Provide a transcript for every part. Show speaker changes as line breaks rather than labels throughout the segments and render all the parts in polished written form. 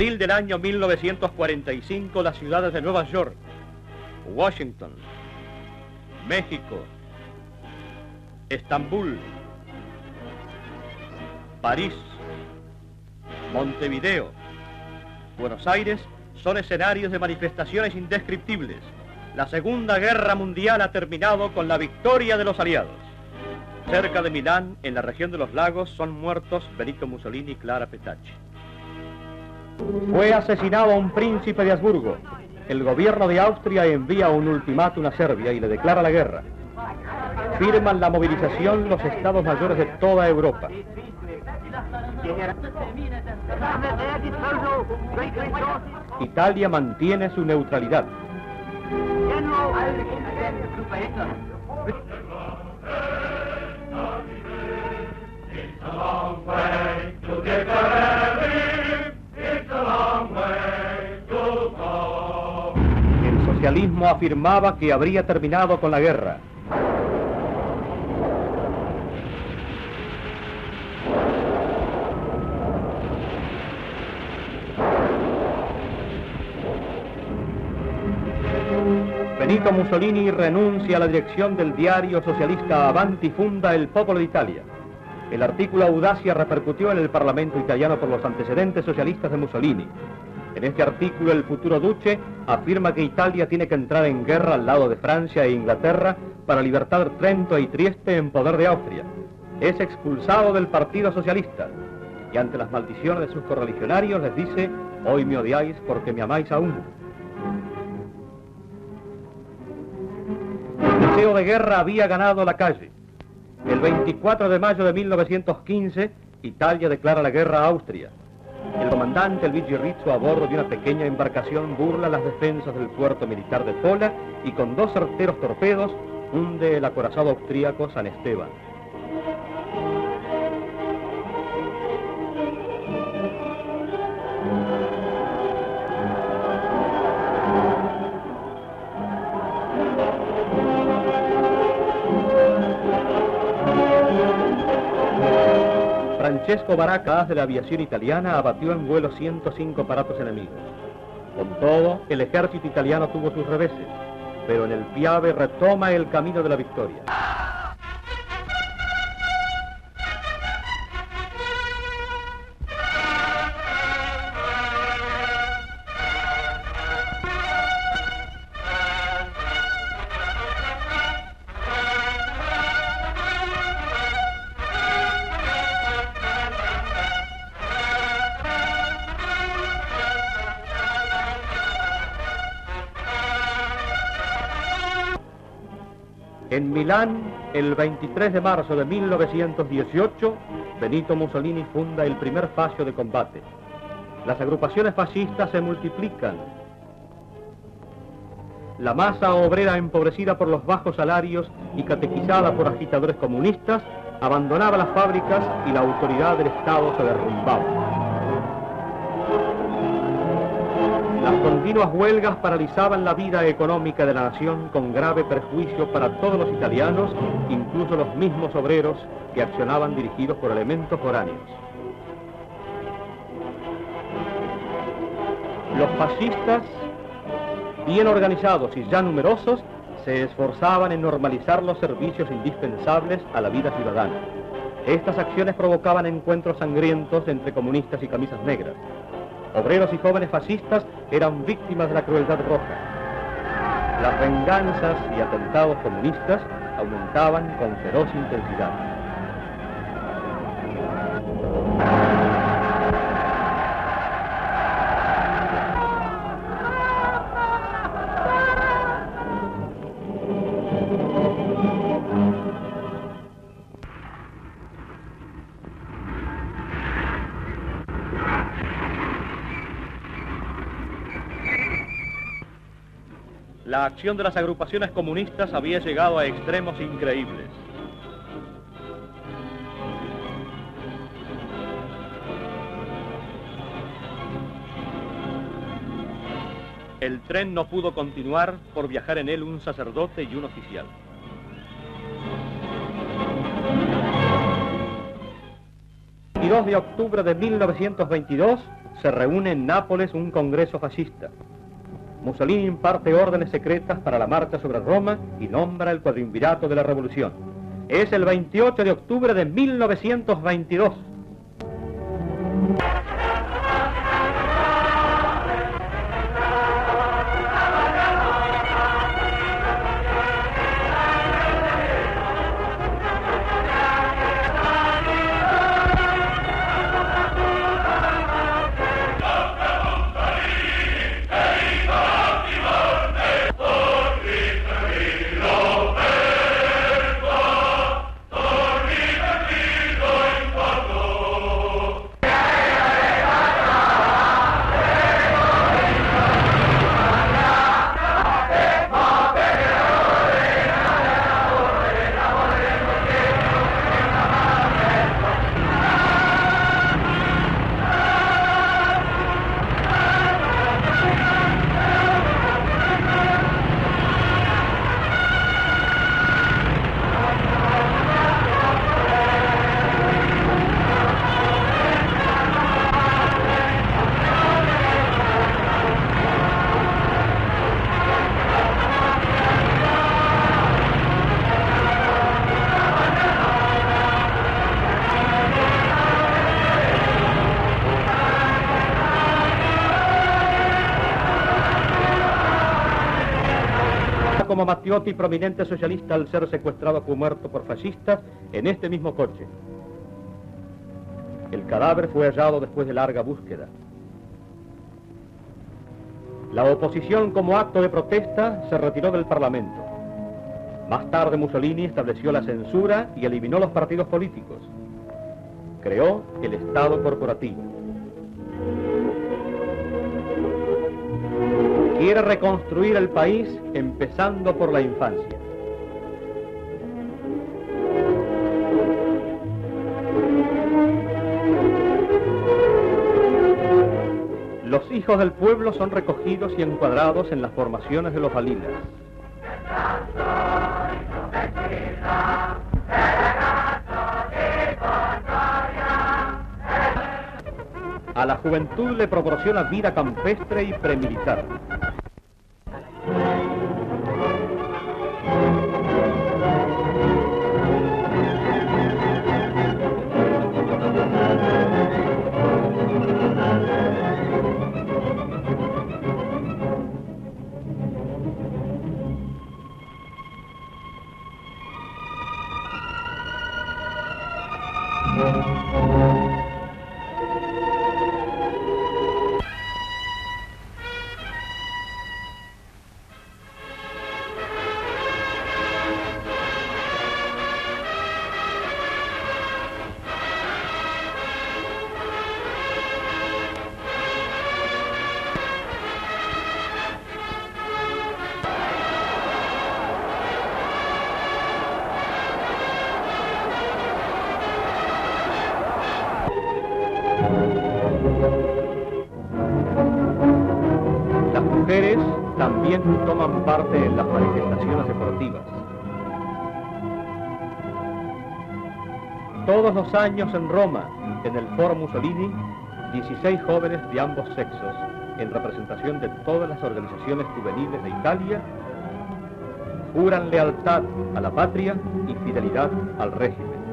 Abril del año 1945, las ciudades de Nueva York, Washington, México, Estambul, París, Montevideo, Buenos Aires son escenarios de manifestaciones indescriptibles. La Segunda Guerra Mundial ha terminado con la victoria de los aliados. Cerca de Milán, en la región de los lagos, son muertos Benito Mussolini y Clara Petacci. Fue asesinado un príncipe de Habsburgo. El gobierno de Austria envía un ultimátum a Serbia y le declara la guerra. Firman la movilización los estados mayores de toda Europa. Italia mantiene su neutralidad. El socialismo afirmaba que habría terminado con la guerra. Benito Mussolini renuncia a la dirección del diario socialista Avanti y funda El Popolo d'Italia. El artículo Audacia repercutió en el Parlamento italiano por los antecedentes socialistas de Mussolini. En este artículo, el futuro duce afirma que Italia tiene que entrar en guerra al lado de Francia e Inglaterra para libertar Trento y Trieste en poder de Austria. Es expulsado del Partido Socialista y ante las maldiciones de sus correligionarios les dice: hoy me odiáis porque me amáis aún. El deseo de guerra había ganado la calle. El 24 de mayo de 1915, Italia declara la guerra a Austria. El comandante Luigi Rizzo, a bordo de una pequeña embarcación, burla las defensas del puerto militar de Pola y con 2 certeros torpedos hunde el acorazado austríaco San Esteban. Francesco Baracca, de la aviación italiana, abatió en vuelo 105 aparatos enemigos. Con todo, el ejército italiano tuvo sus reveses, pero en el Piave retoma el camino de la victoria. En Milán, el 23 de marzo de 1918, Benito Mussolini funda el primer fascio de combate. Las agrupaciones fascistas se multiplican. La masa obrera, empobrecida por los bajos salarios y catequizada por agitadores comunistas, abandonaba las fábricas y la autoridad del Estado se derrumbaba. Las continuas huelgas paralizaban la vida económica de la nación con grave perjuicio para todos los italianos, incluso los mismos obreros que accionaban dirigidos por elementos foráneos. Los fascistas, bien organizados y ya numerosos, se esforzaban en normalizar los servicios indispensables a la vida ciudadana. Estas acciones provocaban encuentros sangrientos entre comunistas y camisas negras. Obreros y jóvenes fascistas eran víctimas de la crueldad roja. Las venganzas y atentados comunistas aumentaban con feroz intensidad. La acción de las agrupaciones comunistas había llegado a extremos increíbles. El tren no pudo continuar por viajar en él un sacerdote y un oficial. El 2 de octubre de 1922 se reúne en Nápoles un congreso fascista. Mussolini imparte órdenes secretas para la marcha sobre Roma y nombra el cuadriunvirato de la revolución. Es el 28 de octubre de 1922. Como Matteotti, prominente socialista, al ser secuestrado fue muerto por fascistas en este mismo coche. El cadáver fue hallado después de larga búsqueda. La oposición, como acto de protesta, se retiró del Parlamento. Más tarde Mussolini estableció la censura y eliminó los partidos políticos. Creó el Estado corporativo. Quiere reconstruir el país empezando por la infancia. Los hijos del pueblo son recogidos y encuadrados en las formaciones de los balinas. A la juventud le proporciona vida campestre y premilitar. Las mujeres también toman parte en las manifestaciones deportivas. Todos los años en Roma, en el Foro Mussolini, 16 jóvenes de ambos sexos, en representación de todas las organizaciones juveniles de Italia, juran lealtad a la patria y fidelidad al régimen.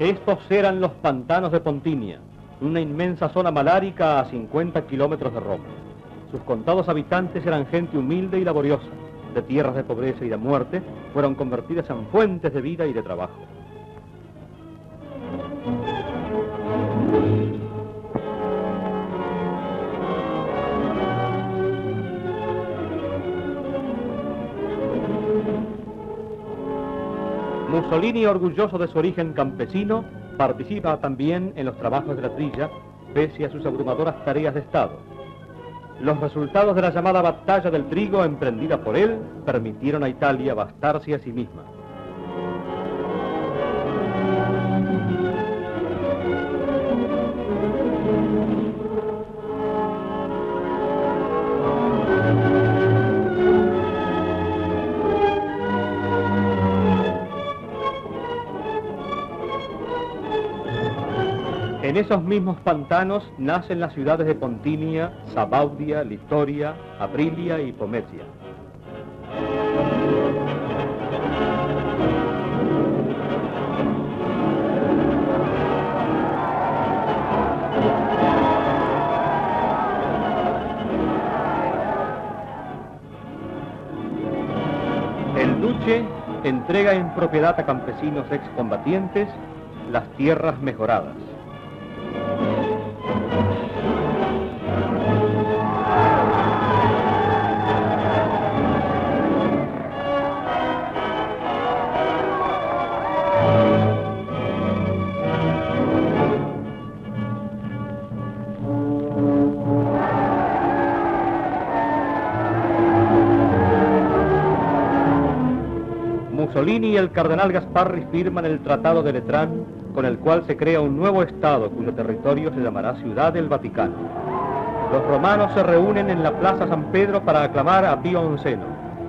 Estos eran los pantanos de Pontinia, una inmensa zona malárica a 50 kilómetros de Roma. Sus contados habitantes eran gente humilde y laboriosa, de tierras de pobreza y de muerte, fueron convertidas en fuentes de vida y de trabajo. Mussolini, orgulloso de su origen campesino, participa también en los trabajos de la trilla, pese a sus abrumadoras tareas de Estado. Los resultados de la llamada Batalla del Trigo, emprendida por él, permitieron a Italia bastarse a sí misma. En esos mismos pantanos nacen las ciudades de Pontinia, Sabaudia, Litoria, Aprilia y Pomezia. El duce entrega en propiedad a campesinos excombatientes las tierras mejoradas. Mussolini y el cardenal Gasparri firman el Tratado de Letrán, con el cual se crea un nuevo estado cuyo territorio se llamará Ciudad del Vaticano. Los romanos se reúnen en la Plaza San Pedro para aclamar a Pío XI,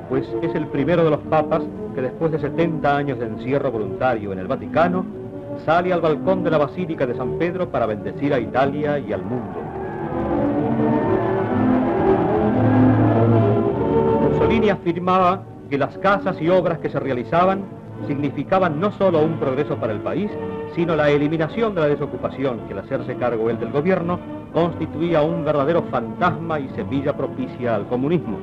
pues es el primero de los papas que después de 70 años de encierro voluntario en el Vaticano, sale al balcón de la Basílica de San Pedro para bendecir a Italia y al mundo. Mussolini afirmaba que las casas y obras que se realizaban significaban no solo un progreso para el país, sino la eliminación de la desocupación, que al hacerse cargo él del gobierno, constituía un verdadero fantasma y semilla propicia al comunismo.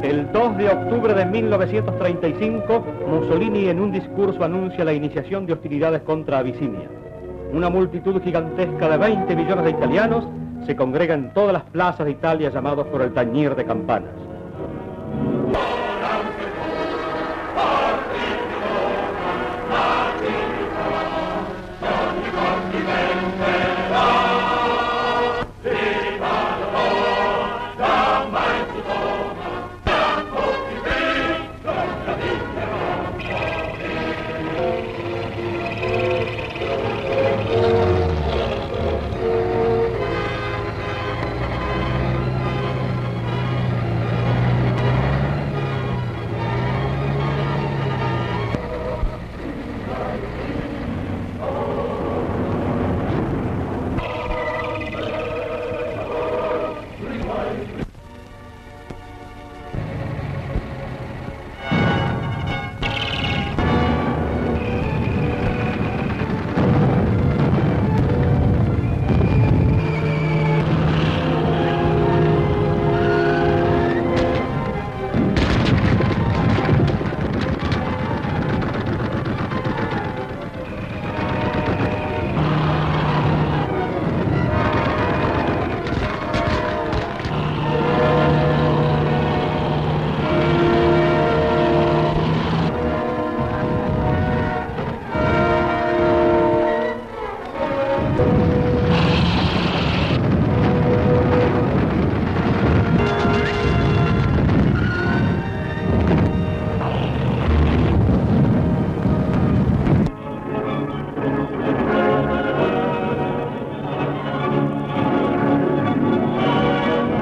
El 2 de octubre de 1935, Mussolini en un discurso anuncia la iniciación de hostilidades contra Abisinia. Una multitud gigantesca de 20 millones de italianos se congrega en todas las plazas de Italia llamados por el tañir de campanas.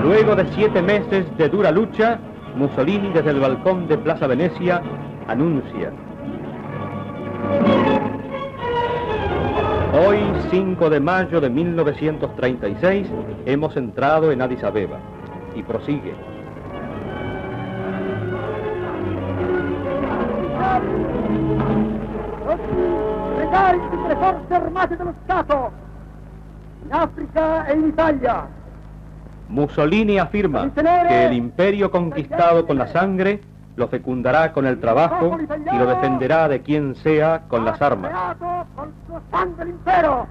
Luego de 7 meses de dura lucha, Mussolini desde el balcón de Plaza Venecia anuncia: hoy, 5 de mayo de 1936, hemos entrado en Addis Abeba. Y prosigue:
le forze armate dello Stato, in Africa e in Italia.
Mussolini afirma que el imperio conquistado con la sangre lo fecundará con el trabajo y lo defenderá de quien sea con las armas.
Con sua sangue l'impero,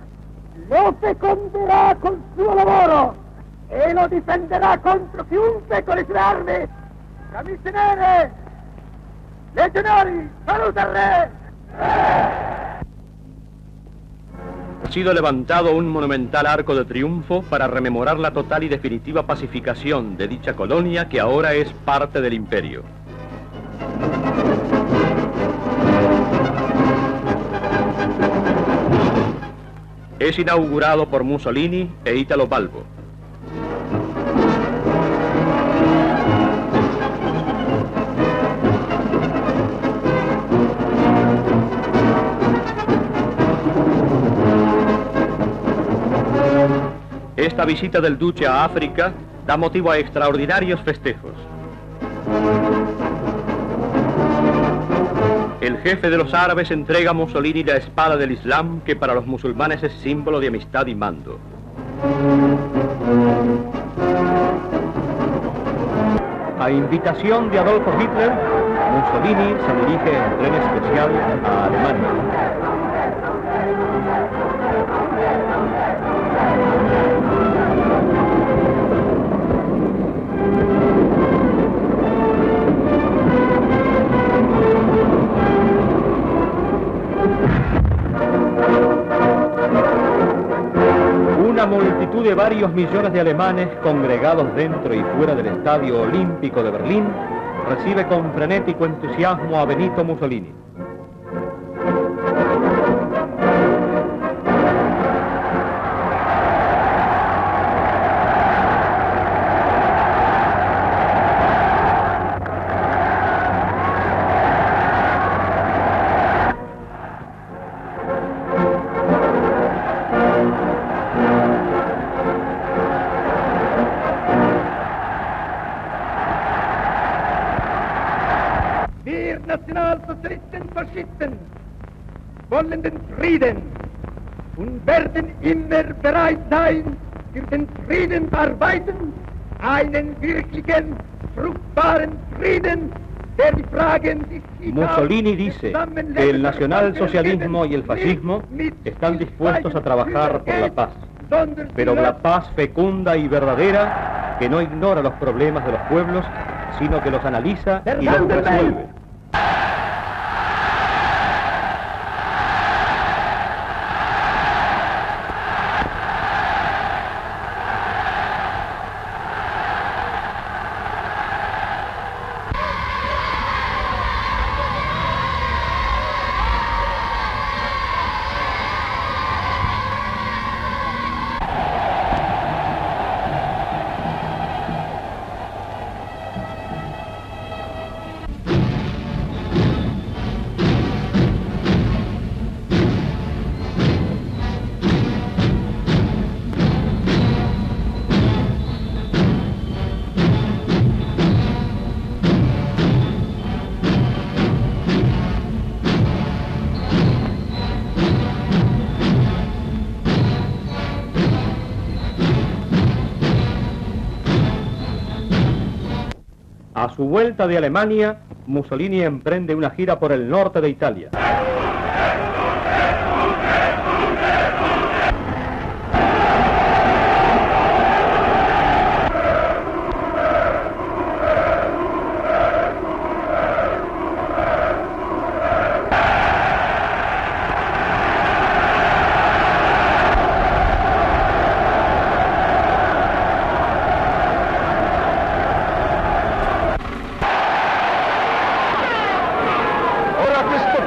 lo fecunderà col suo lavoro e lo difenderà contro chiunque con le sue armi. Camicie nere, legionari, saluta al re!
Ha sido levantado un monumental arco de triunfo para rememorar la total y definitiva pacificación de dicha colonia que ahora es parte del imperio. Es inaugurado por Mussolini e Italo Balbo. Esta visita del duque a África da motivo a extraordinarios festejos. El jefe de los árabes entrega a Mussolini la espada del Islam, que para los musulmanes es símbolo de amistad y mando. A invitación de Adolfo Hitler, Mussolini se dirige en tren especial a Alemania. Una multitud de varios millones de alemanes congregados dentro y fuera del Estadio Olímpico de Berlín recibe con frenético entusiasmo a Benito Mussolini.
Wir Nationalsozialisten Faschisten wollen den Frieden und werden immer bereit sein, für den Frieden zu arbeiten, einen wirklichen, fruchtbaren Frieden, der die Fragen sich...
Mussolini dice que el nacionalsocialismo y el fascismo están dispuestos a trabajar por la paz, pero la paz fecunda y verdadera que no ignora los problemas de los pueblos, sino que los analiza y los resuelve. A su vuelta de Alemania, Mussolini emprende una gira por el norte de Italia.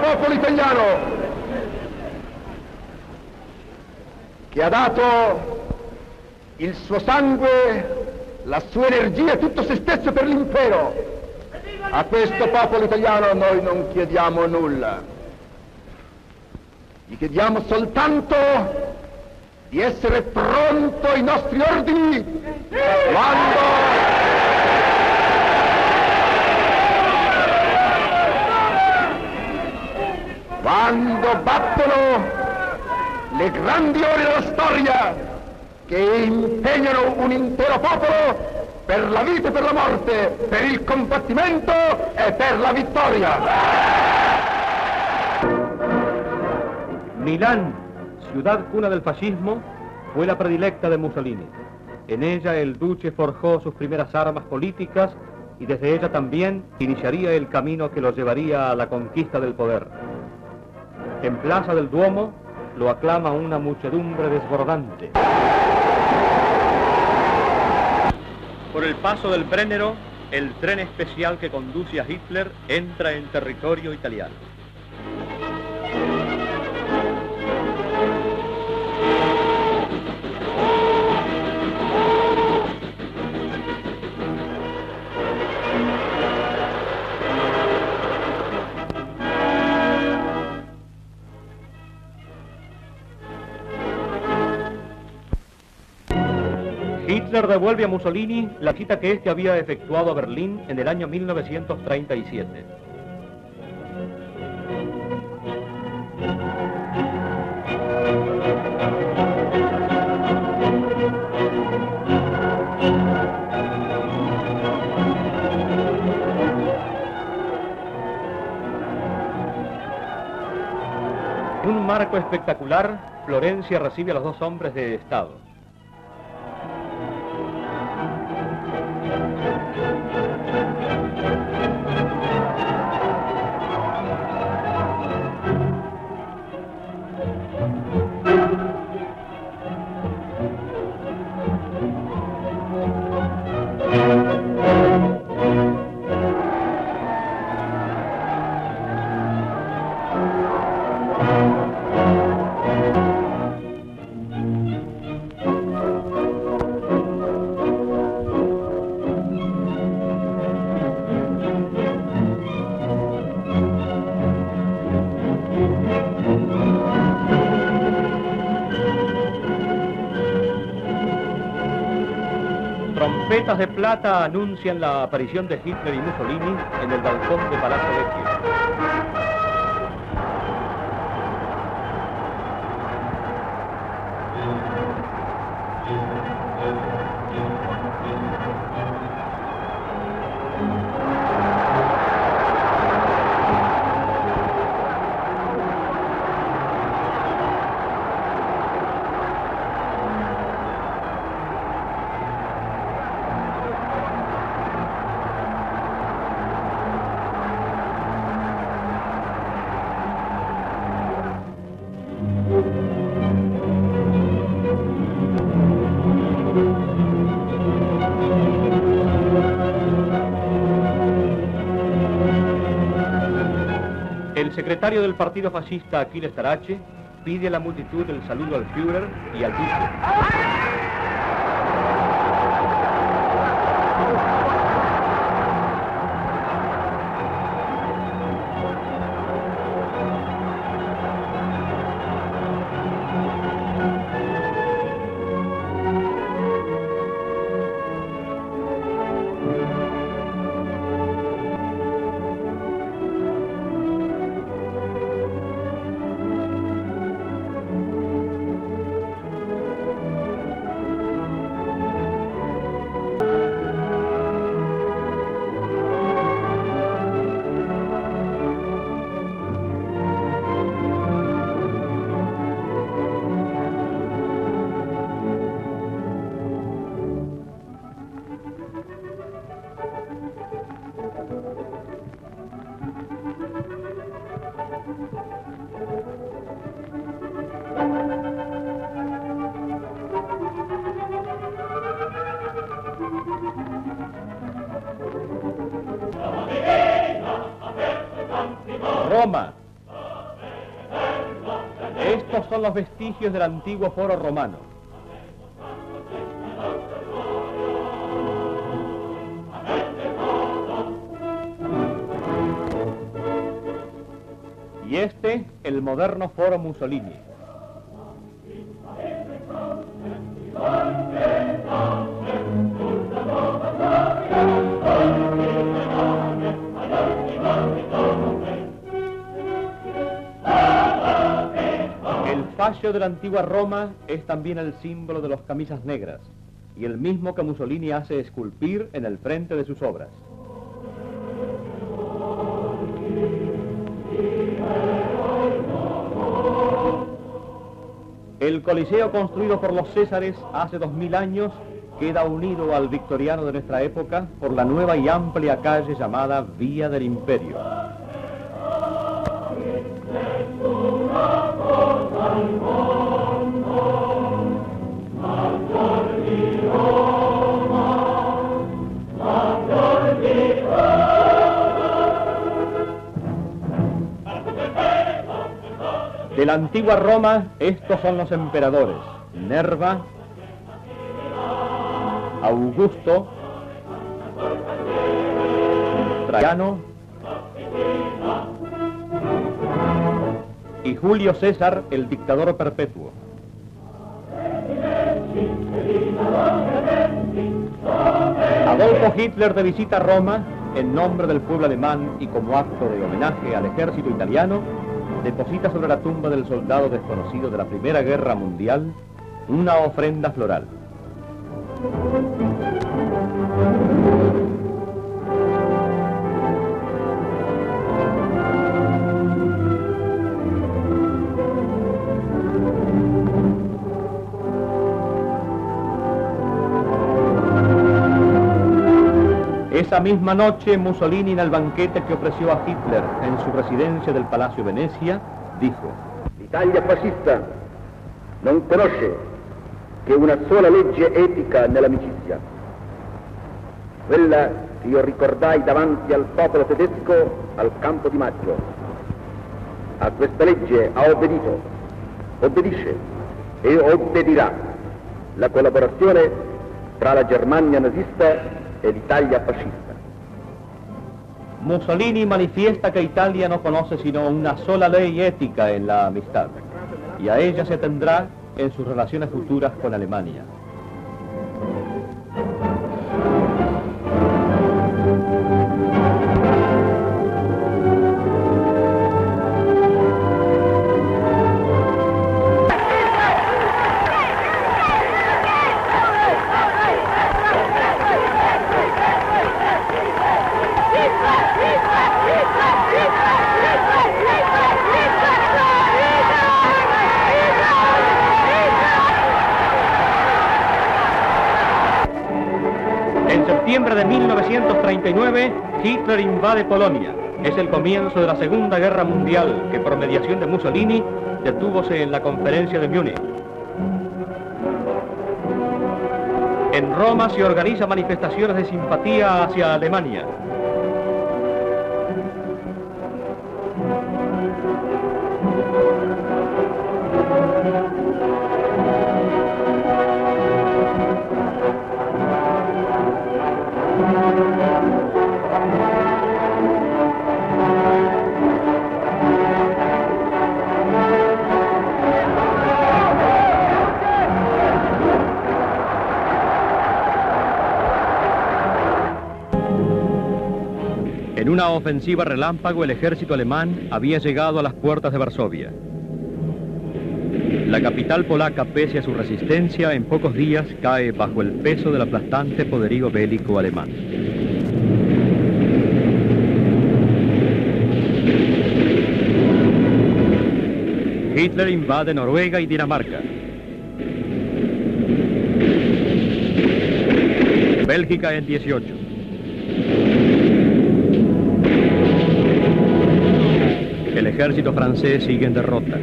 Popolo italiano che ha dato il suo sangue
la sua energia e tutto se stesso per l'impero. A questo popolo italiano noi non chiediamo nulla. Gli chiediamo soltanto di essere pronto ai nostri ordini quando battono le grandi ore della storia che impegnano un intero popolo per la vita e per la morte, per il combattimento e per la vittoria.
Milán, ciudad cuna del fascismo, fue la predilecta de Mussolini. En ella el duce forjó sus primeras armas políticas y desde ella también iniciaría el camino que lo llevaría a la conquista del poder. En Plaza del Duomo lo aclama una muchedumbre desbordante. Por el paso del Brennero, el tren especial que conduce a Hitler entra en territorio italiano. Hitler devuelve a Mussolini la visita que éste había efectuado a Berlín en el año 1937. En un marco espectacular, Florencia recibe a los dos hombres de Estado. Trompetas de plata anuncian la aparición de Hitler y Mussolini en el balcón de Palazzo Vecchio. El secretario del partido fascista, Aquiles Tarache, pide a la multitud el saludo al Führer y al duque. Roma. Estos son los vestigios del antiguo foro romano. este, el moderno Foro Mussolini. El fascio de la antigua Roma es también el símbolo de los camisas negras, y el mismo que Mussolini hace esculpir en el frente de sus obras. El Coliseo construido por los Césares hace 2000 años queda unido al victoriano de nuestra época por la nueva y amplia calle llamada Vía del Imperio. De la antigua Roma, estos son los emperadores: Nerva, Augusto, Traiano y Julio César, el dictador perpetuo. Adolfo Hitler, de visita a Roma, en nombre del pueblo alemán y como acto de homenaje al ejército italiano, deposita sobre la tumba del soldado desconocido de la Primera Guerra Mundial una ofrenda floral. Esa misma noche, Mussolini, en el banquete que ofreció a Hitler en su residencia del Palacio Venecia, dijo:
L'Italia fascista non conosce che una sola legge etica nell'amicizia, quella che io ricordai davanti al popolo tedesco al campo di Maggio. A questa legge ha obbedito, obbedisce e obbedirà la collaborazione tra la Germania nazista e l'Italia fascista.
Mussolini manifiesta que Italia no conoce sino una sola ley ética en la amistad, y a ella se tendrá en sus relaciones futuras con Alemania. En septiembre de 1939, Hitler invade Polonia. Es el comienzo de la Segunda Guerra Mundial, que por mediación de Mussolini detúvose en la conferencia de Múnich. En Roma se organizan manifestaciones de simpatía hacia Alemania. En una ofensiva relámpago, el ejército alemán había llegado a las puertas de Varsovia. La capital polaca, pese a su resistencia, en pocos días cae bajo el peso del aplastante poderío bélico alemán. Hitler invade Noruega y Dinamarca. Bélgica en 18. El ejército francés sigue en derrota.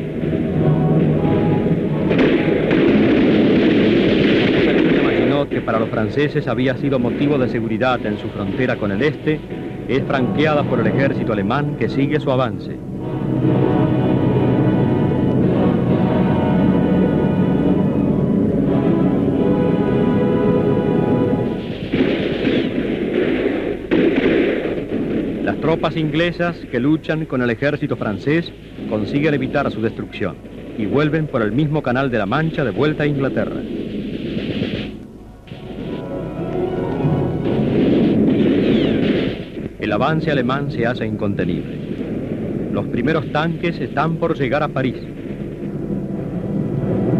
Se imaginó que para los franceses había sido motivo de seguridad en su frontera con el este, es franqueada por el ejército alemán que sigue su avance. Las tropas inglesas que luchan con el ejército francés consiguen evitar su destrucción y vuelven por el mismo canal de la Mancha de vuelta a Inglaterra. El avance alemán se hace incontenible. Los primeros tanques están por llegar a París.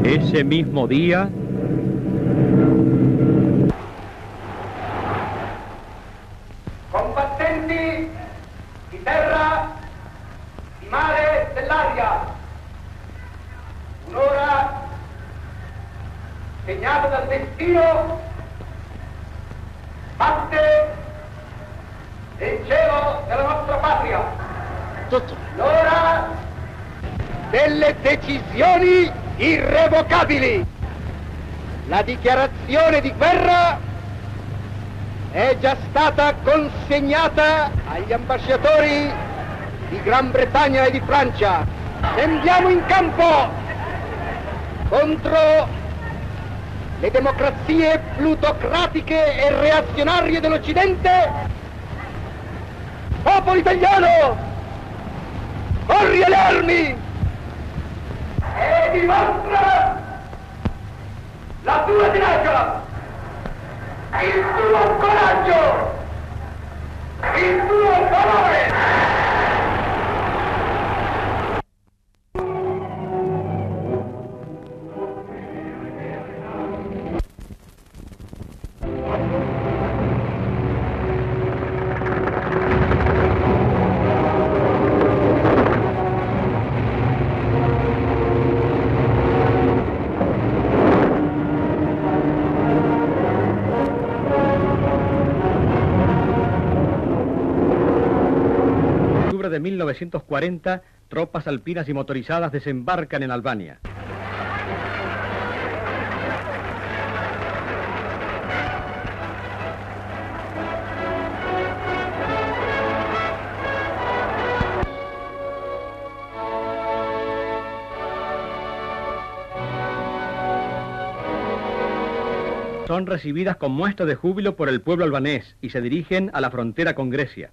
Ese mismo día,
combattenti di terra, di mare, dell'aria, un'ora segnata dal destino batte nel cielo della nostra patria. L'ora delle decisioni irrevocabili. La dichiarazione di guerra è già stata consegnata agli ambasciatori di Gran Bretagna e di Francia. Scendiamo in campo contro le democrazie plutocratiche e reazionarie dell'Occidente. Popolo italiano, corri alle armi e dimostra la tua tenacia, il tuo coraggio, il tuo valore.
De 1940, tropas alpinas y motorizadas desembarcan en Albania. Son recibidas con muestras de júbilo por el pueblo albanés y se dirigen a la frontera con Grecia.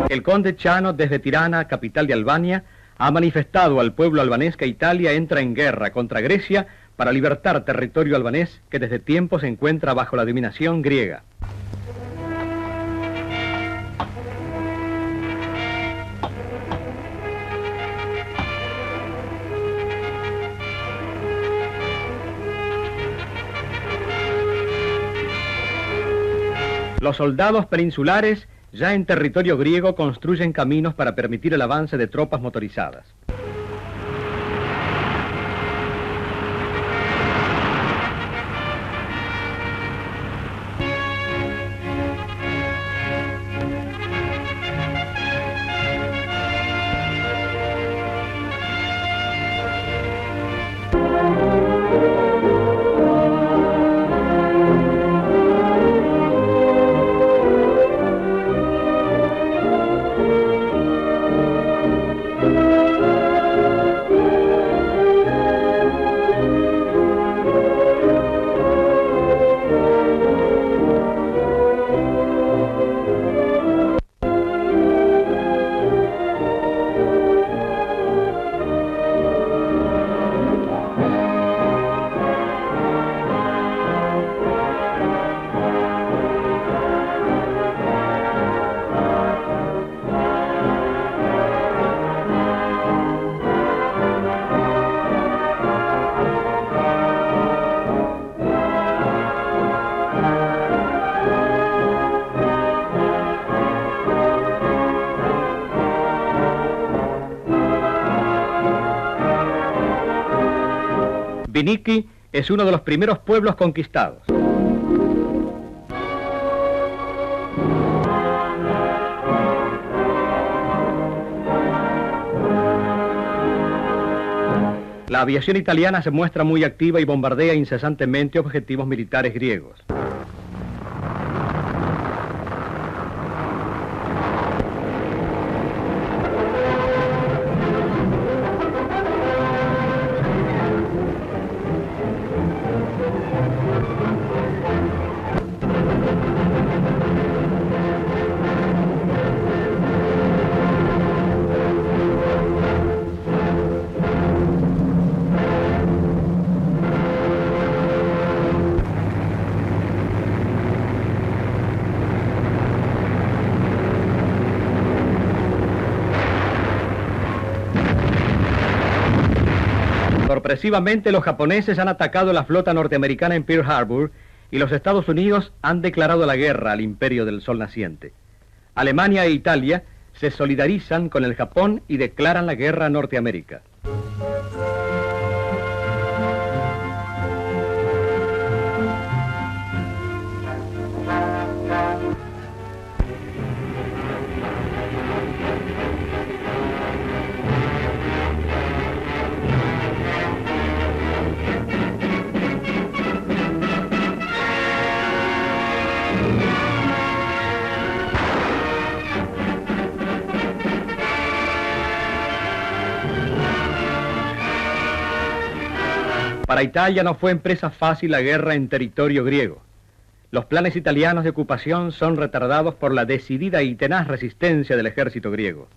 El conde Chano, desde Tirana, capital de Albania, ha manifestado al pueblo albanés que Italia entra en guerra contra Grecia para libertar territorio albanés que desde tiempo se encuentra bajo la dominación griega. Los soldados peninsulares, ya en territorio griego, construyen caminos para permitir el avance de tropas motorizadas. Piniqui es uno de los primeros pueblos conquistados. La aviación italiana se muestra muy activa y bombardea incesantemente objetivos militares griegos. Sorpresivamente, los japoneses han atacado la flota norteamericana en Pearl Harbor y los Estados Unidos han declarado la guerra al Imperio del Sol Naciente. Alemania e Italia se solidarizan con el Japón y declaran la guerra a Norteamérica. Para Italia no fue empresa fácil la guerra en territorio griego. Los planes italianos de ocupación son retardados por la decidida y tenaz resistencia del ejército griego.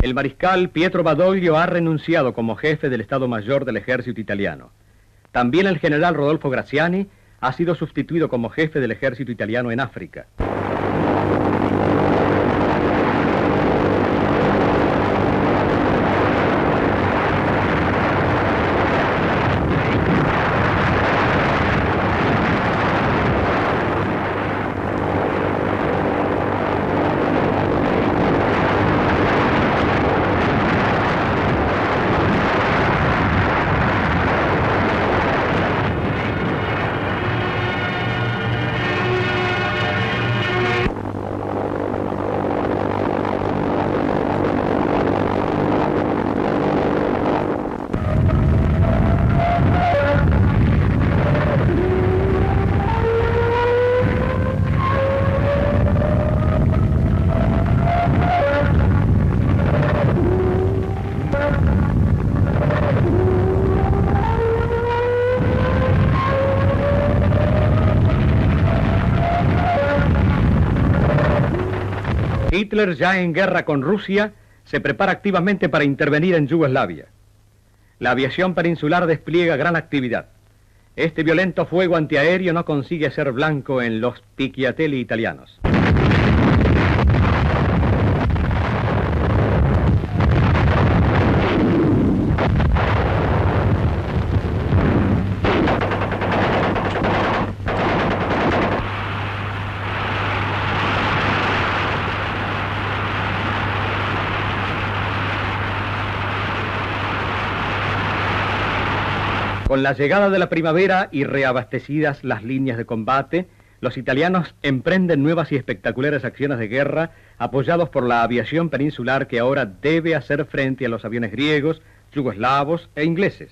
El mariscal Pietro Badoglio ha renunciado como jefe del Estado Mayor del Ejército Italiano. También el general Rodolfo Graziani ha sido sustituido como jefe del Ejército Italiano en África. Hitler, ya en guerra con Rusia, se prepara activamente para intervenir en Yugoslavia. La aviación peninsular despliega gran actividad. Este violento fuego antiaéreo no consigue hacer blanco en los picchiatelli italianos. Con la llegada de la primavera y reabastecidas las líneas de combate, los italianos emprenden nuevas y espectaculares acciones de guerra apoyados por la aviación peninsular que ahora debe hacer frente a los aviones griegos, yugoslavos e ingleses.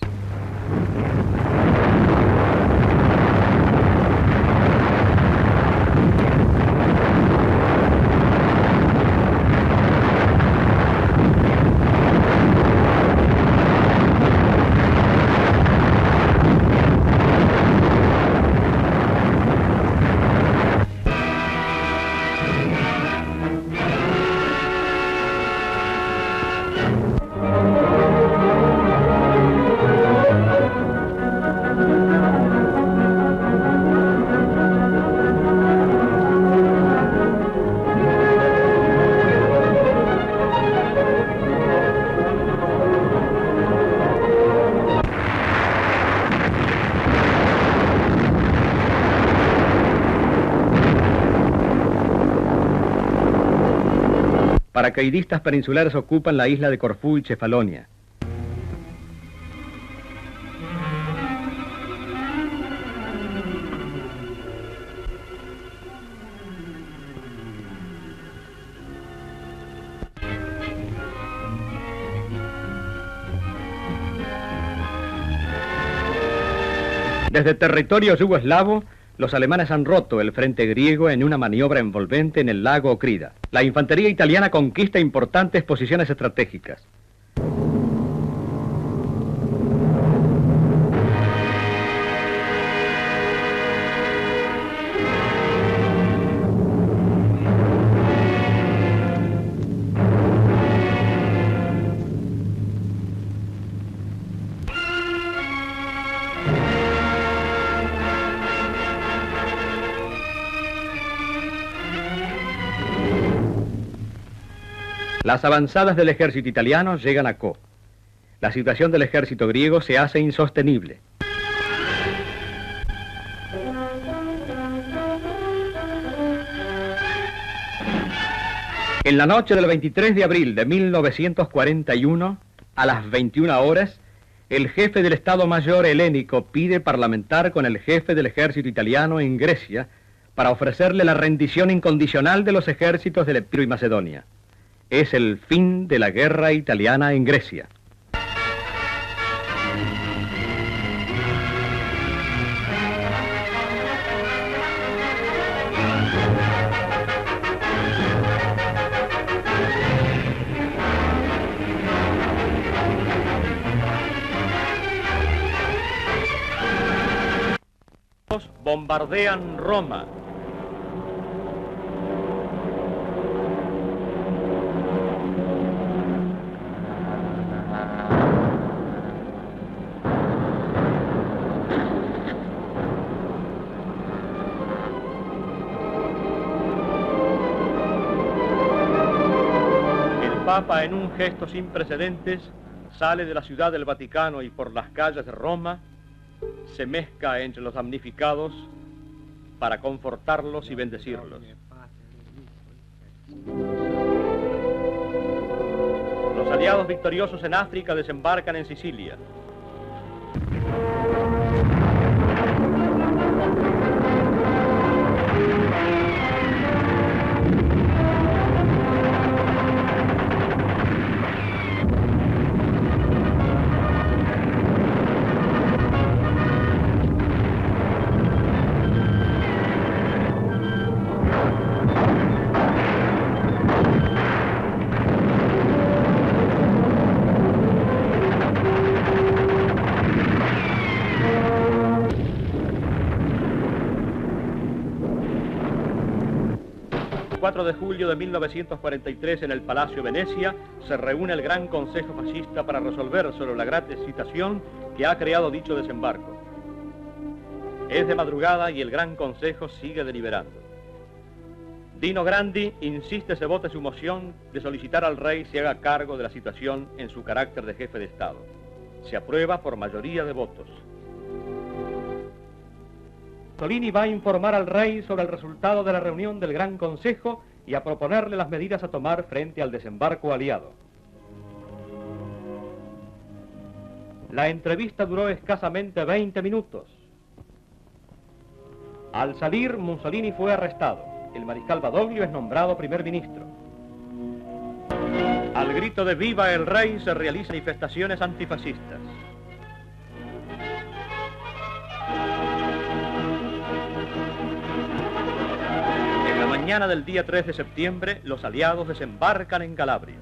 paracaidistas peninsulares ocupan la isla de Corfú y Cefalonia. Desde territorio yugoslavo, los alemanes han roto el frente griego en una maniobra envolvente en el lago Okrida. La infantería italiana conquista importantes posiciones estratégicas. Las avanzadas del ejército italiano llegan a Kos. La situación del ejército griego se hace insostenible. En la noche del 23 de abril de 1941, a las 21 horas, el jefe del Estado Mayor helénico pide parlamentar con el jefe del ejército italiano en Grecia para ofrecerle la rendición incondicional de los ejércitos del Epiro y Macedonia. Es el fin de la guerra italiana en Grecia. Bombardean Roma. El Papa, en un gesto sin precedentes, sale de la ciudad del Vaticano y por las calles de Roma se mezcla entre los damnificados para confortarlos y bendecirlos. Los aliados victoriosos en África desembarcan en Sicilia. El 4 de julio de 1943 en el Palacio Venecia se reúne el Gran Consejo Fascista para resolver sobre la grave situación que ha creado dicho desembarco. Es de madrugada y el Gran Consejo sigue deliberando. Dino Grandi insiste se vote su moción de solicitar al rey se haga cargo de la situación en su carácter de jefe de Estado. Se aprueba por mayoría de votos. Mussolini va a informar al rey sobre el resultado de la reunión del Gran Consejo y a proponerle las medidas a tomar frente al desembarco aliado. La entrevista duró escasamente 20 minutos. Al salir, Mussolini fue arrestado. El mariscal Badoglio es nombrado primer ministro. Al grito de ¡Viva el rey! Se realizan manifestaciones antifascistas. En la mañana del día 3 de septiembre, los aliados desembarcan en Calabria.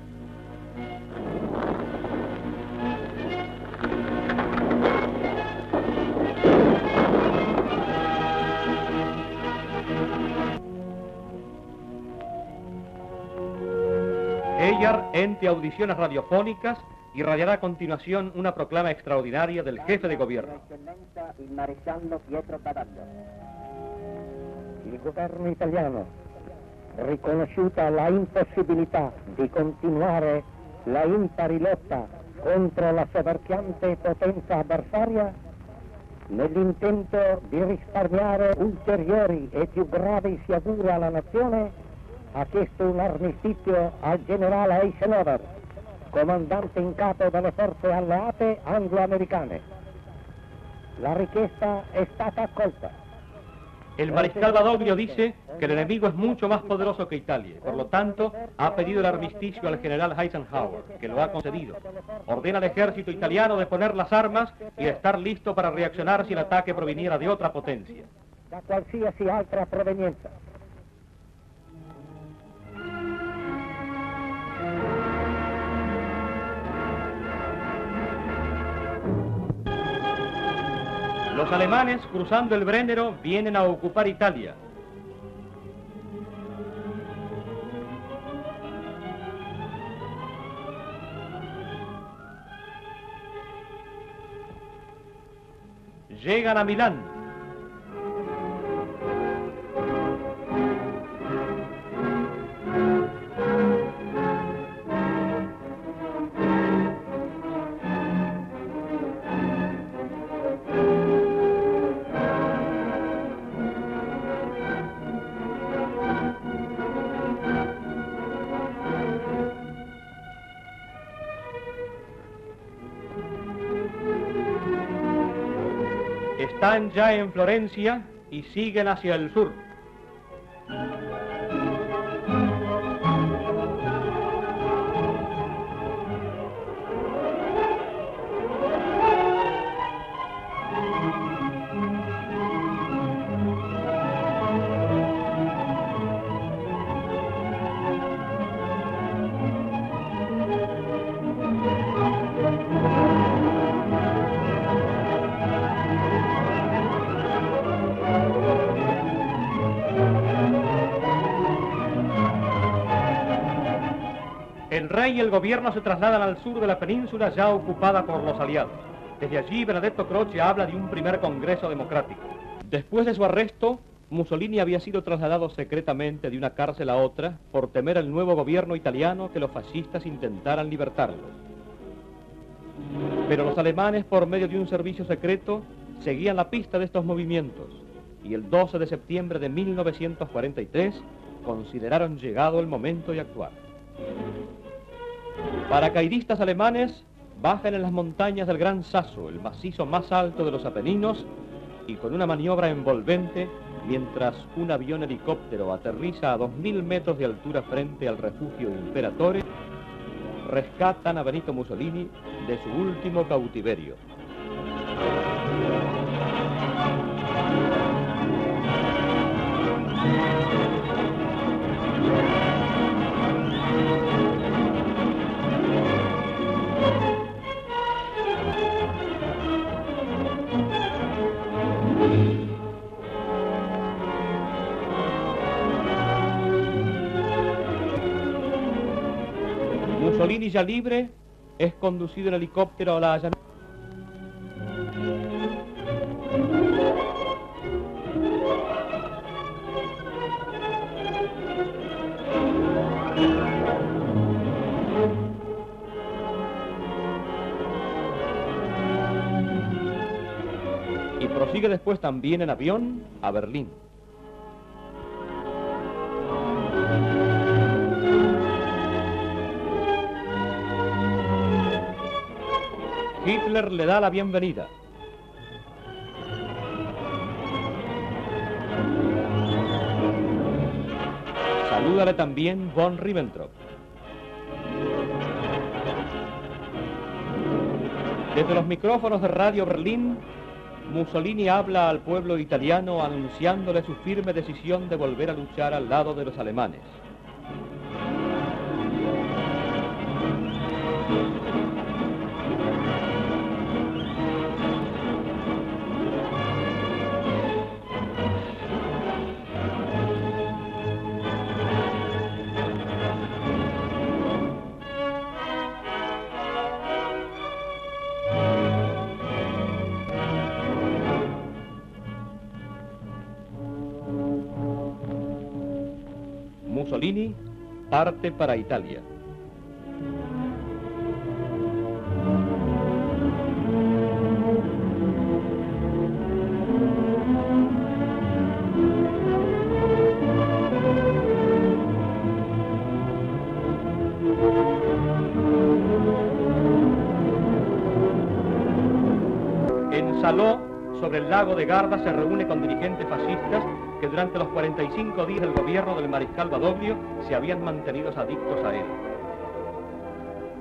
Eyar, ente audiciones radiofónicas, irradiará a continuación una proclama extraordinaria del jefe de gobierno.
Il maresciallo Pietro Badoglio.
Il governo italiano, riconosciuta la impossibilità di continuare la impari lotta contro la soverchiante potenza avversaria, nell'intento di risparmiare ulteriori e più gravi sciagure alla nazione, ha chiesto un armistizio al generale Eisenhower, comandante in capo delle forze alleate anglo-americane. La richiesta è stata accolta.
El mariscal Badoglio dice que el enemigo es mucho más poderoso que Italia. Por lo tanto, ha pedido el armisticio al general Eisenhower, que lo ha concedido. Ordena al ejército italiano de poner las armas y de estar listo para reaccionar si el ataque proviniera de otra potencia.
Da qualsiasi altra provenienza.
Los alemanes, cruzando el Brennero, vienen a ocupar Italia. Llegan a Milán. Están ya en Florencia y siguen hacia el sur. El rey y el gobierno se trasladan al sur de la península ya ocupada por los aliados. Desde allí, Benedetto Croce habla de un primer congreso democrático. Después de su arresto, Mussolini había sido trasladado secretamente de una cárcel a otra por temer al nuevo gobierno italiano que los fascistas intentaran libertarlo. Pero los alemanes, por medio de un servicio secreto, seguían la pista de estos movimientos y el 12 de septiembre de 1943 consideraron llegado el momento de actuar. Paracaidistas alemanes bajan en las montañas del Gran Sasso, el macizo más alto de los Apeninos, y con una maniobra envolvente, mientras un avión helicóptero aterriza a 2000 metros de altura frente al refugio Imperatore, rescatan a Benito Mussolini de su último cautiverio. Mussolini, ya libre, es conducido en helicóptero a la llanura. Y prosigue después también en avión a Berlín. Hitler le da la bienvenida. Salúdale también von Ribbentrop. Desde los micrófonos de Radio Berlín, Mussolini habla al pueblo italiano anunciándole su firme decisión de volver a luchar al lado de los alemanes. Mussolini parte para Italia. Salò, sobre el lago de Garda, se reúne con dirigentes fascistas que durante los 45 días del gobierno del mariscal Badoglio se habían mantenido adictos a él.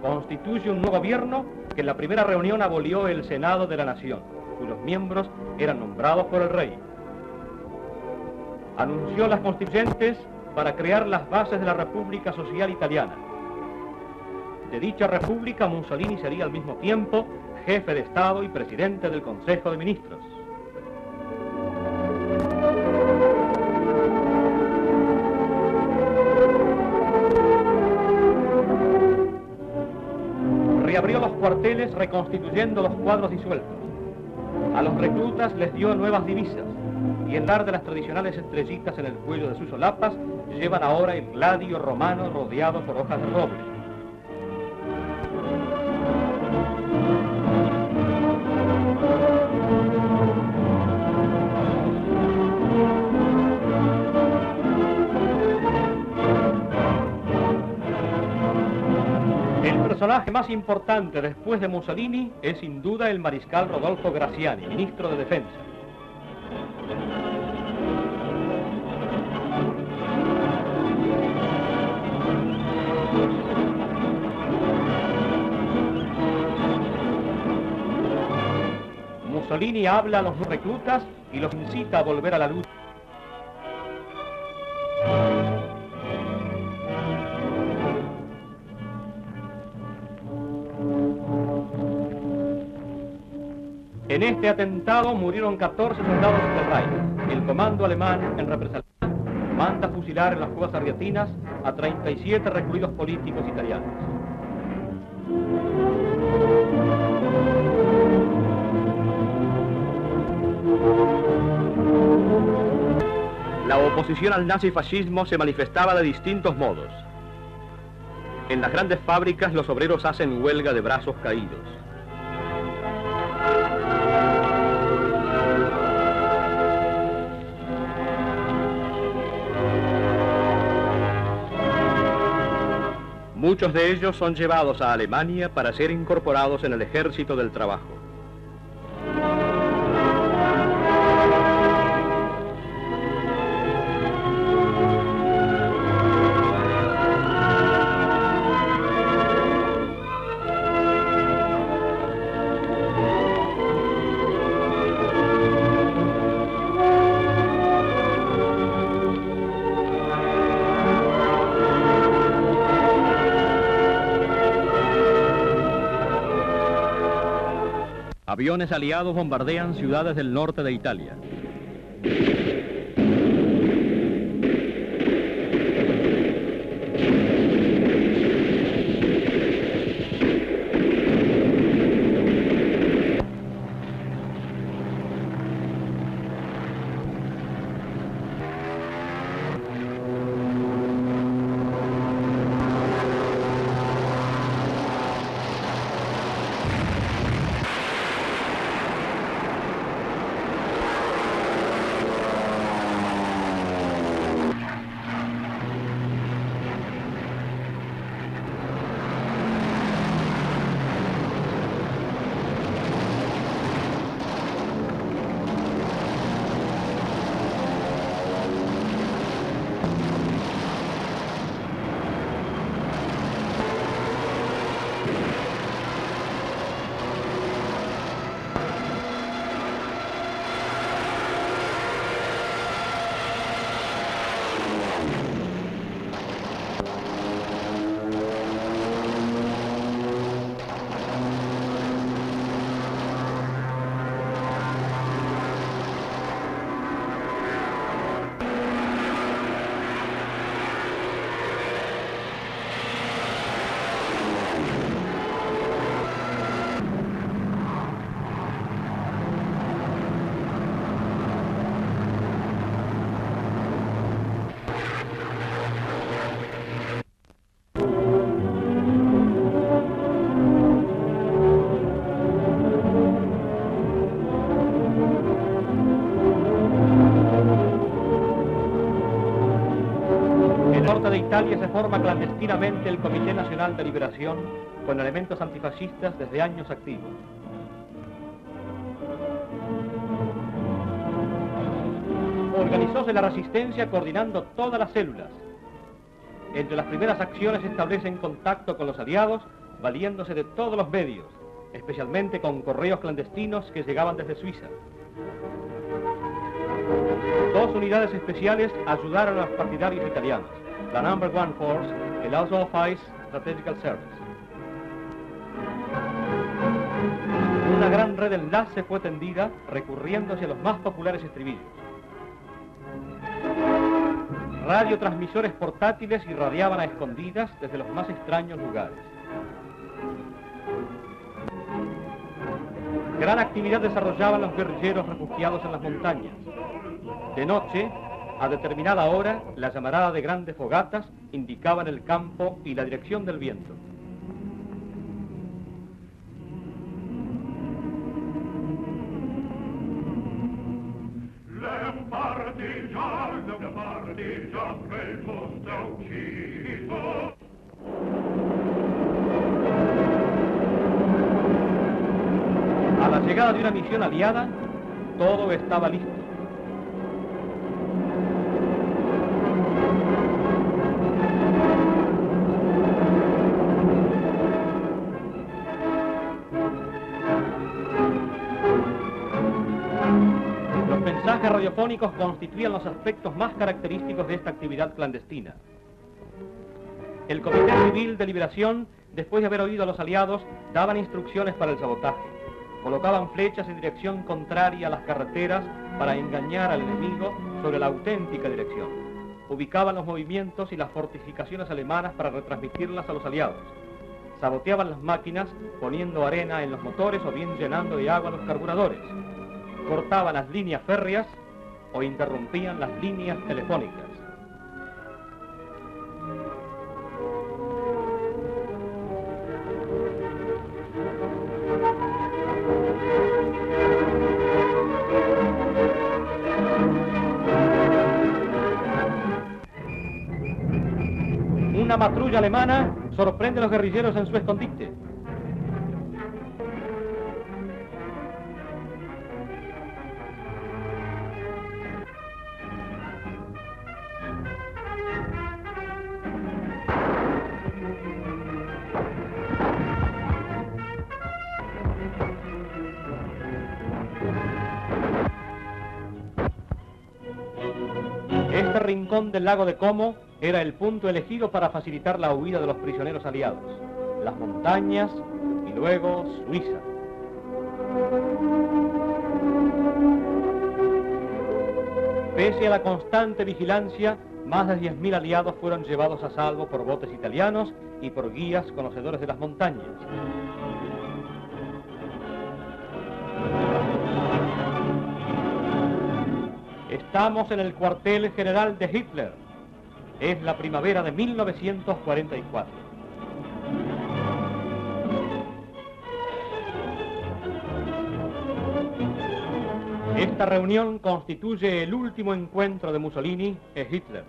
Constituye un nuevo gobierno que en la primera reunión abolió el Senado de la Nación, cuyos miembros eran nombrados por el rey. Anunció las constituyentes para crear las bases de la República Social Italiana. De dicha república, Mussolini sería al mismo tiempo jefe de Estado y presidente del Consejo de Ministros. Reabrió los cuarteles reconstituyendo los cuadros disueltos. A los reclutas les dio nuevas divisas y en lugar de las tradicionales estrellitas en el cuello de sus solapas, llevan ahora el gladio romano rodeado por hojas de roble. El personaje más importante después de Mussolini es sin duda el mariscal Rodolfo Graziani, ministro de Defensa. Mussolini habla a los reclutas y los incita a volver a la lucha. En este atentado murieron 14 soldados del Reich. El comando alemán, en represalia, manda fusilar en las cuevas argentinas a 37 recluidos políticos italianos. La oposición al nazifascismo se manifestaba de distintos modos. En las grandes fábricas los obreros hacen huelga de brazos caídos. Muchos de ellos son llevados a Alemania para ser incorporados en el ejército del trabajo. Aviones aliados bombardean ciudades del norte de Italia. De Italia se forma clandestinamente el Comité Nacional de Liberación con elementos antifascistas desde años activos. Organizóse la resistencia coordinando todas las células. Entre las primeras acciones establecen contacto con los aliados, valiéndose de todos los medios, especialmente con correos clandestinos que llegaban desde Suiza. Dos unidades especiales ayudaron a los partidarios italianos, la No. 1 Force y el Auswahl-Weiss Strategical Service. Una gran red de enlace fue tendida recurriéndose a los más populares estribillos. Radiotransmisores portátiles irradiaban a escondidas desde los más extraños lugares. Gran actividad desarrollaban los guerrilleros refugiados en las montañas. De noche, a determinada hora, la llamarada de grandes fogatas indicaban el campo y la dirección del viento. A la llegada de una misión aliada, todo estaba listo. Los mensajes radiofónicos constituían los aspectos más característicos de esta actividad clandestina. El Comité Civil de Liberación, después de haber oído a los aliados, daban instrucciones para el sabotaje. Colocaban flechas en dirección contraria a las carreteras para engañar al enemigo sobre la auténtica dirección. Ubicaban los movimientos y las fortificaciones alemanas para retransmitirlas a los aliados. Saboteaban las máquinas poniendo arena en los motores o bien llenando de agua los carburadores. Cortaban las líneas férreas o interrumpían las líneas telefónicas. Una patrulla alemana sorprende a los guerrilleros en su escondite. Este rincón del lago de Como era el punto elegido para facilitar la huida de los prisioneros aliados. Las montañas y luego Suiza. Pese a la constante vigilancia, más de 10.000 aliados fueron llevados a salvo por botes italianos y por guías conocedores de las montañas. Estamos en el cuartel general de Hitler. Es la primavera de 1944. Esta reunión constituye el último encuentro de Mussolini e Hitler.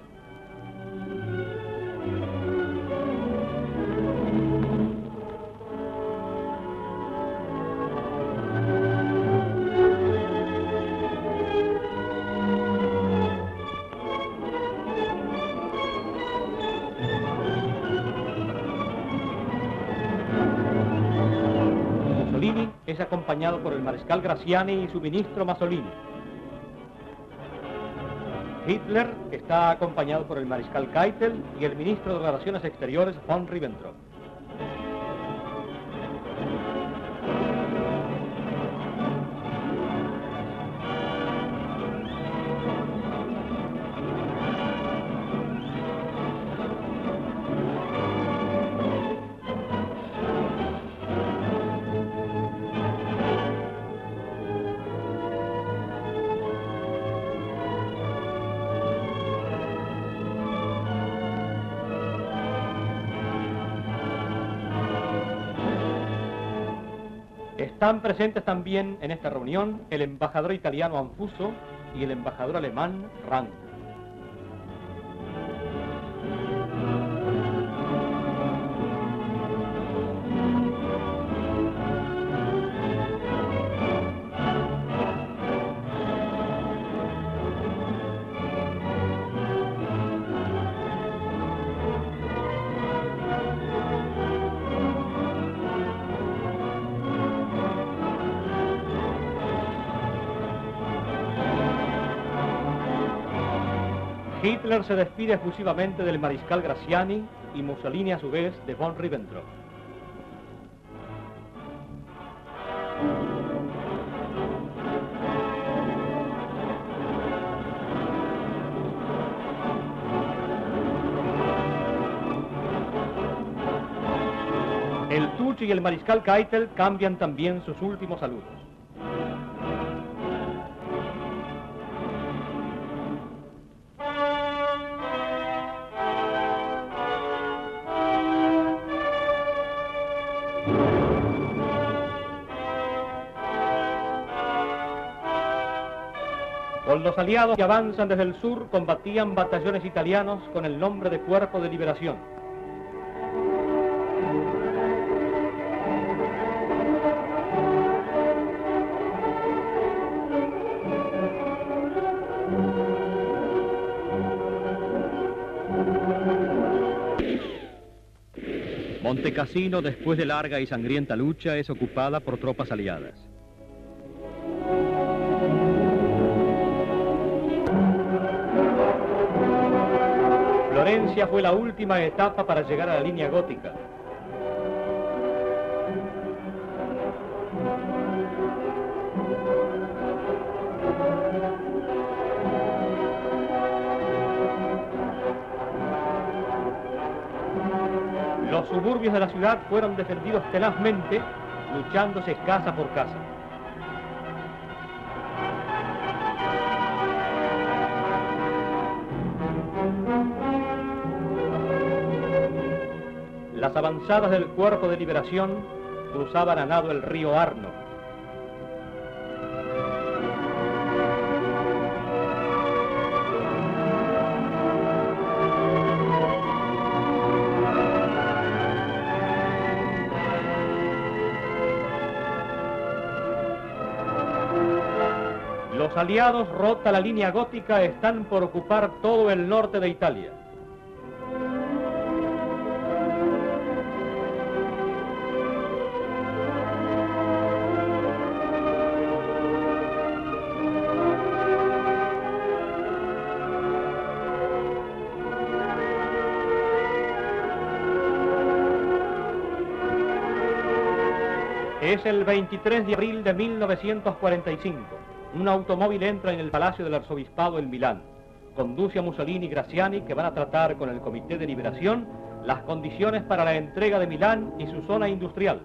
Es acompañado por el mariscal Graziani y su ministro Masolini. Hitler está acompañado por el mariscal Keitel y el ministro de Relaciones Exteriores von Ribbentrop. Están presentes también en esta reunión el embajador italiano Anfuso y el embajador alemán Rang. Hitler se despide efusivamente del mariscal Graziani y Mussolini a su vez de von Ribbentrop. El Tucci y el mariscal Keitel cambian también sus últimos saludos. Con los aliados que avanzan desde el sur combatían batallones italianos con el nombre de Cuerpo de Liberación. Montecassino, después de larga y sangrienta lucha, es ocupada por tropas aliadas. Florencia fue la última etapa para llegar a la línea gótica. Los suburbios de la ciudad fueron defendidos tenazmente, luchándose casa por casa. Las avanzadas del Cuerpo de Liberación cruzaban a nado el río Arno. Los aliados, rota la línea gótica, están por ocupar todo el norte de Italia. Es el 23 de abril de 1945. Un automóvil entra en el Palacio del Arzobispado en Milán. Conduce a Mussolini y Graziani, que van a tratar con el Comité de Liberación las condiciones para la entrega de Milán y su zona industrial.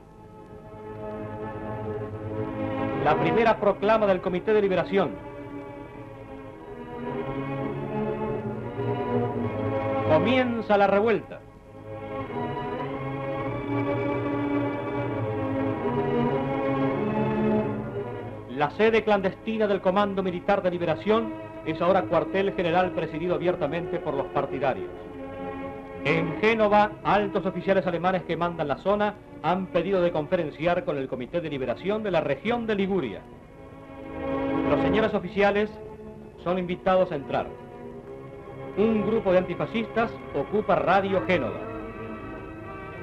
La primera proclama del Comité de Liberación. Comienza la revuelta. La sede clandestina del Comando Militar de Liberación es ahora cuartel general presidido abiertamente por los partidarios. En Génova, altos oficiales alemanes que mandan la zona han pedido de conferenciar con el Comité de Liberación de la región de Liguria. Los señores oficiales son invitados a entrar. Un grupo de antifascistas ocupa Radio Génova.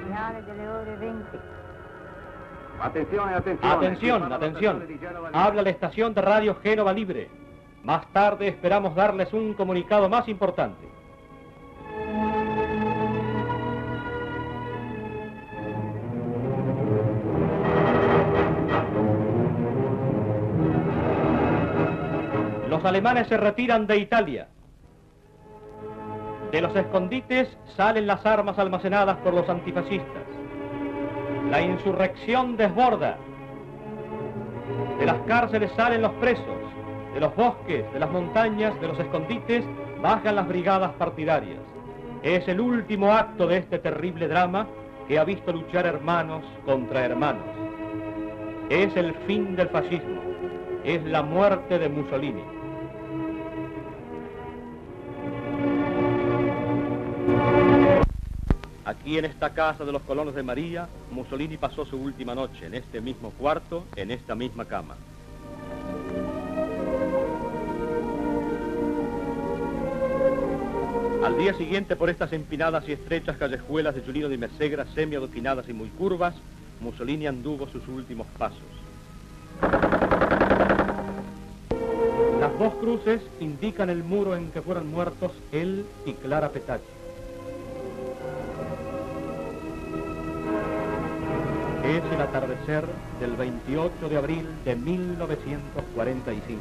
Señales de la hora 20.
Atención. Habla la estación de Radio Génova Libre. Más tarde esperamos darles un comunicado más importante. Los alemanes se retiran de Italia. De los escondites salen las armas almacenadas por los antifascistas. La insurrección desborda. De las cárceles salen los presos. De los bosques, de las montañas, de los escondites, bajan las brigadas partidarias. Es el último acto de este terrible drama que ha visto luchar hermanos contra hermanos. Es el fin del fascismo. Es la muerte de Mussolini. Aquí en esta casa de los colonos de María, Mussolini pasó su última noche, en este mismo cuarto, en esta misma cama. Al día siguiente, por estas empinadas y estrechas callejuelas de Giulino di Messegra, semi-adoquinadas y muy curvas, Mussolini anduvo sus últimos pasos. Las dos cruces indican el muro en que fueron muertos él y Clara Petacci. Es el atardecer del 28 de abril de 1945.